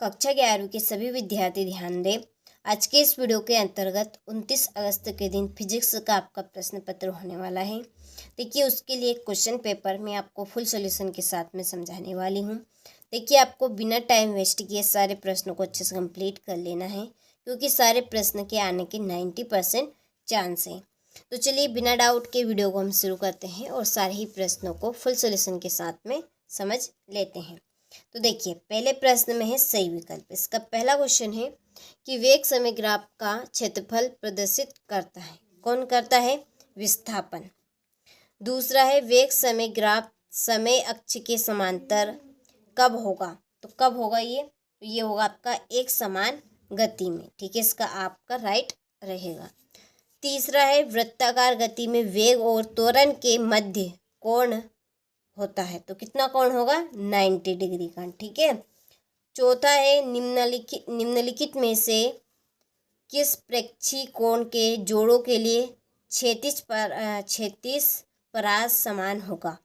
कक्षा 11वीं के सभी विद्यार्थी ध्यान दें। आज के इस वीडियो के अंतर्गत 29 अगस्त के दिन फिजिक्स का आपका प्रश्न पत्र होने वाला है। देखिए, उसके लिए क्वेश्चन पेपर मैं आपको फुल सॉल्यूशन के साथ में समझाने वाली हूँ। देखिए, आपको बिना टाइम वेस्ट किए सारे प्रश्नों को अच्छे से कंप्लीट कर लेना है, क्योंकि सारे प्रश्न के आने के 90% चांस है। तो चलिए, बिना डाउट के वीडियो को हम शुरू करते हैं और सारे ही प्रश्नों को फुल सॉल्यूशन के साथ में समझ लेते हैं। तो देखिए, पहले प्रश्न में है सही विकल्प। इसका पहला क्वेश्चन है कि वेग समय ग्राफ का क्षेत्रफल प्रदर्शित करता है। कौन करता है? विस्थापन। दूसरा है वेग समय ग्राफ समय अक्ष के समांतर कब होगा? तो कब होगा ये? तो ये होगा आपका एक समान गति में। ठीक है, इसका आपका राइट रहेगा। तीसरा है वृत्ताकार गति में वेग और त्वरण के मध्य कोण होता है। तो कितना कोण होगा? 90 डिग्री का। ठीक है। चौथा है निम्नलिखित में से किस प्रेक्षी कोण के जोड़ों के लिए क्षैतिज परास समान होगा?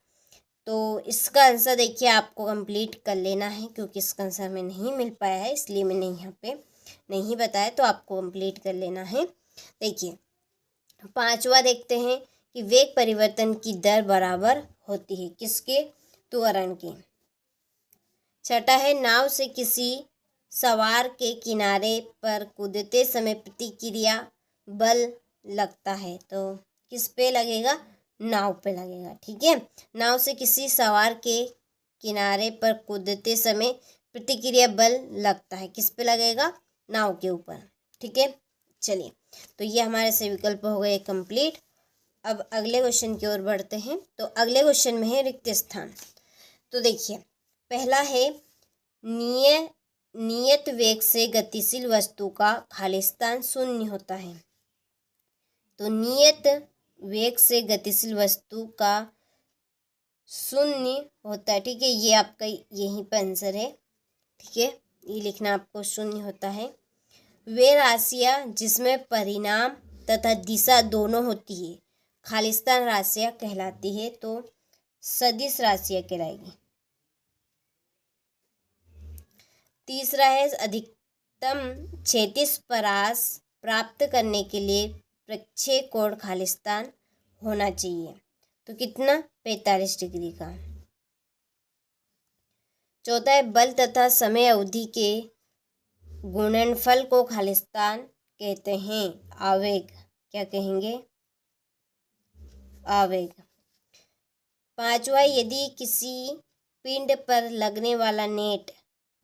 तो इसका आंसर देखिए आपको कंप्लीट कर लेना है, क्योंकि इसका आंसर हमें नहीं मिल पाया है, इसलिए मैंने यहाँ पे नहीं बताया। तो आपको कंप्लीट कर लेना है। देखिए, पांचवा देखते हैं कि वेग परिवर्तन की दर बराबर होती है किसके? त्वरण की। छठा है नाव से किसी सवार के किनारे पर कूदते समय प्रतिक्रिया बल लगता है। तो किस पे लगेगा? नाव पे लगेगा। ठीक है, नाव से किसी सवार के किनारे पर कूदते समय प्रतिक्रिया बल लगता है। किस पे लगेगा? नाव के ऊपर। ठीक है, चलिए, तो ये हमारे से विकल्प हो गए कंप्लीट। अब अगले क्वेश्चन की ओर बढ़ते हैं। तो अगले क्वेश्चन में है रिक्त स्थान। तो देखिए, पहला है नियत वेग से गतिशील वस्तु का खाली स्थान शून्य होता है। तो नियत वेग से गतिशील वस्तु का शून्य होता है। ठीक है, ये आपका यहीं पर आंसर है। ठीक है, ये लिखना आपको शून्य होता है। वे राशियाँ जिसमें परिमाण तथा दिशा दोनों होती है खालिस्तान राशियाँ कहलाती है। तो सदिश राशियाँ कहलाएगी। तीसरा है अधिकतम क्षैतिज परास प्राप्त करने के लिए प्रक्षेप कोण खालिस्तान होना चाहिए। तो कितना? 45 डिग्री का। चौथा है बल तथा समय अवधि के गुणनफल को खालिस्तान कहते हैं। आवेग। क्या कहेंगे? आवेग। पांचवा, यदि किसी पिंड पर लगने वाला नेट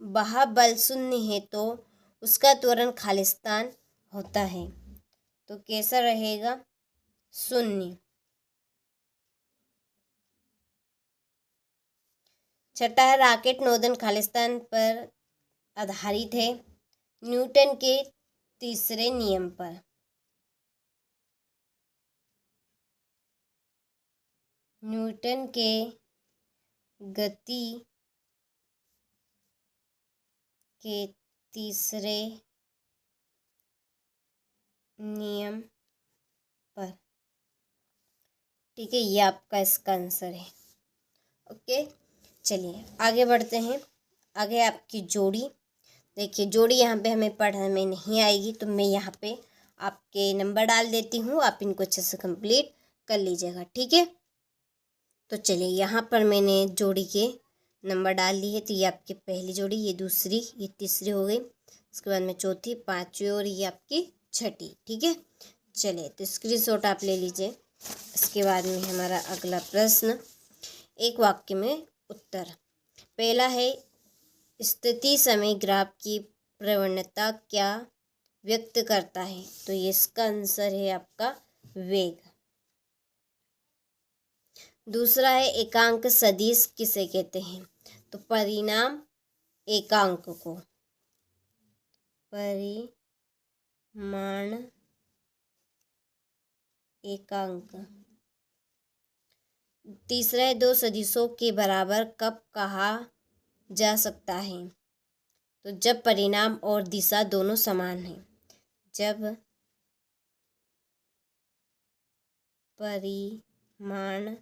वह बल शून्य है तो उसका त्वरण खालिस्तान होता है। तो कैसा रहेगा? शून्य। छठा है रॉकेट नोदन खालिस्तान पर आधारित है न्यूटन के तीसरे नियम पर। न्यूटन के गति के तीसरे नियम पर। ठीक है, ये आपका इसका आंसर है। ओके, चलिए आगे बढ़ते हैं। आगे आपकी जोड़ी। देखिए, जोड़ी यहाँ पे हमें पढ़ने में नहीं आएगी, तो मैं यहाँ पे आपके नंबर डाल देती हूँ, आप इनको अच्छे से कंप्लीट कर लीजिएगा। ठीक है, तो चलिए यहाँ पर मैंने जोड़ी के नंबर डाल ली है। तो ये आपकी पहली जोड़ी, ये दूसरी, ये तीसरी हो गई, उसके बाद में चौथी, पांचवी और ये आपकी छठी। ठीक है, चलिए, तो स्क्रीनशॉट आप ले लीजिए। इसके बाद में हमारा अगला प्रश्न, एक वाक्य में उत्तर। पहला है स्थिति समय ग्राफ की प्रवणता क्या व्यक्त करता है? तो ये इसका आंसर है आपका वेग। दूसरा है एकांक सदिश किसे कहते हैं? तो परिमाण एकांक को। परिमाण एकांक। तीसरा है दो सदिशों के बराबर कब कहा जा सकता है? तो जब परिमाण और दिशा दोनों समान हैं। जब परिमाण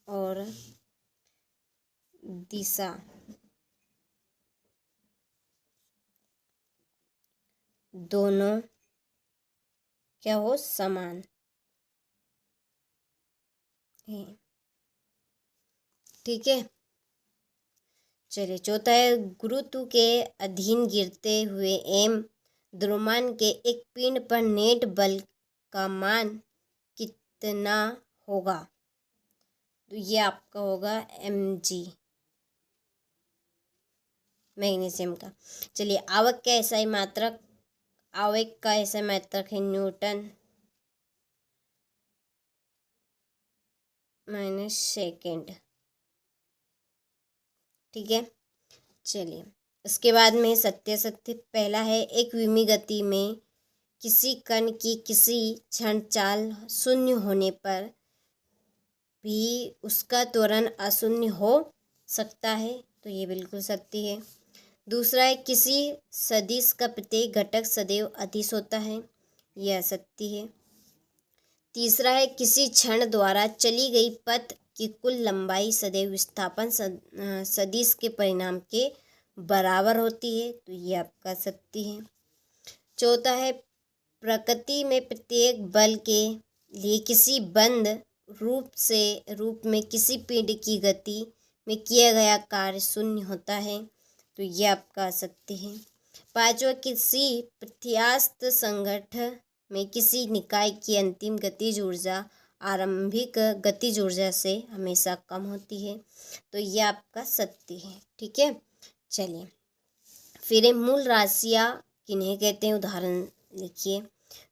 और दिशा दोनों क्या हो समान है। ठीक है, चलिए चौथा है गुरुत्व के अधीन गिरते हुए एम द्रव्यमान के एक पिंड पर नेट बल का मान कितना होगा। तो ये आपका होगा mg मैग्नीशियम का। चलिए आवक का SI मात्रक, आवेग का SI मात्रक है न्यूटन माइनस सेकेंड। ठीक है, चलिए उसके बाद में सत्य पहला है एक विमी गति में किसी कण की किसी क्षण चाल शून्य होने पर भी उसका त्वरण अशून्य हो सकता है। तो ये बिल्कुल सत्य है। दूसरा है किसी सदिश का प्रत्येक घटक सदैव अदिश होता है। यह सत्य है। तीसरा है किसी क्षण द्वारा चली गई पथ की कुल लंबाई सदैव विस्थापन सदिश के परिणाम के बराबर होती है। तो ये आपका सत्य है। चौथा है प्रकृति में प्रत्येक बल के लिए किसी बंद रूप में किसी पिंड की गति में किया गया कार्य शून्य होता है। तो यह आपका सत्य है। पांचवा किसी प्रत्यास्थ संगठन में किसी निकाय की अंतिम गतिज ऊर्जा आरंभिक गतिज ऊर्जा से हमेशा कम होती है। तो यह आपका सत्य है। ठीक है, चलिए फिर मूल राशियाँ किन्हें कहते हैं, उदाहरण लिखिए।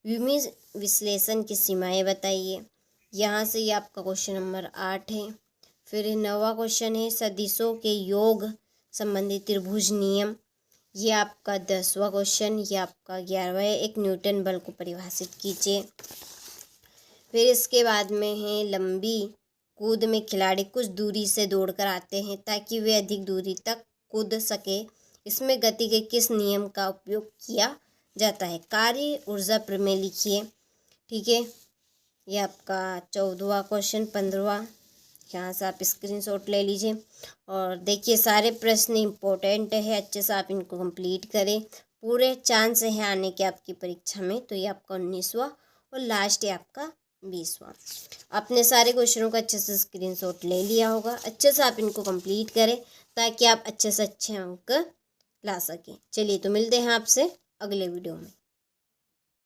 विमी विश्लेषण की सीमाएं बताइए। यहाँ से ये आपका क्वेश्चन नंबर 8 है। फिर 9वां क्वेश्चन है सदिशों के योग संबंधी त्रिभुज नियम। ये आपका 10वां क्वेश्चन। ये आपका 11वां है एक न्यूटन बल को परिभाषित कीजिए। फिर इसके बाद में है लंबी कूद में खिलाड़ी कुछ दूरी से दौड़कर आते हैं ताकि वे अधिक दूरी तक कूद सके। इसमें गति के किस नियम का उपयोग किया जाता है। कार्य ऊर्जा प्रमेय लिखिए। ठीक है, ये आपका 14वां क्वेश्चन 15वां। यहाँ से आप स्क्रीनशॉट ले लीजिए और देखिए सारे प्रश्न इम्पोर्टेंट है, अच्छे से आप इनको कंप्लीट करें। पूरे चांस है आने के आपकी परीक्षा में। तो ये आपका 19वां और लास्ट है आपका 20वां। आपने सारे क्वेश्चनों का अच्छे से स्क्रीनशॉट ले लिया होगा। अच्छे से आप इनको कंप्लीट करें ताकि आप अच्छे से अच्छे अंक ला सकें। चलिए तो मिलते हैं आपसे अगले वीडियो में।